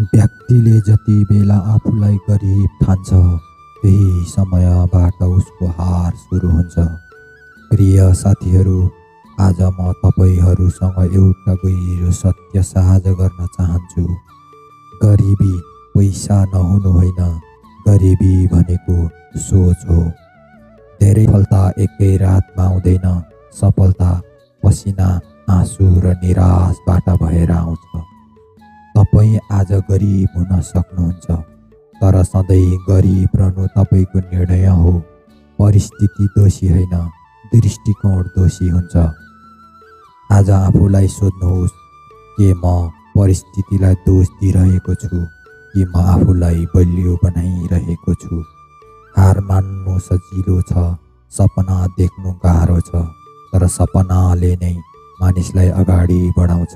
व्यक्तिले जति बेला आफूलाई गरिब ठान्छ त्यही समयबाट उसको हार सुरु हुन्छ। प्रिय साथीहरू, आज म तपाईहरूसँग एउटा गहिरो सत्य साझा गर्न चाहन्छु। गरिबी पैसा नहुनु होइन, गरिबी भनेको सोच हो। धेरै सफलता एकै रातमा आउँदैन। सफलता पसिना, आँसु र निराशबाट भएर आउँछ। तपाईँ आज गरिब हुन सक्नुहुन्छ, तर सधैँ गरिब रहनु तपाईँको निर्णय हो। परिस्थिति दोषी होइन, दृष्टिकोण दोषी हुन्छ। आज आफूलाई सोध्नुहोस्, के म परिस्थितिलाई दोष दिइरहेको छु कि म आफूलाई बलियो बनाइरहेको छु। हार मान्नु सजिलो छ, सपना देख्नु गाह्रो छ, तर सपनाले नै मानिसलाई अगाडि बढाउँछ।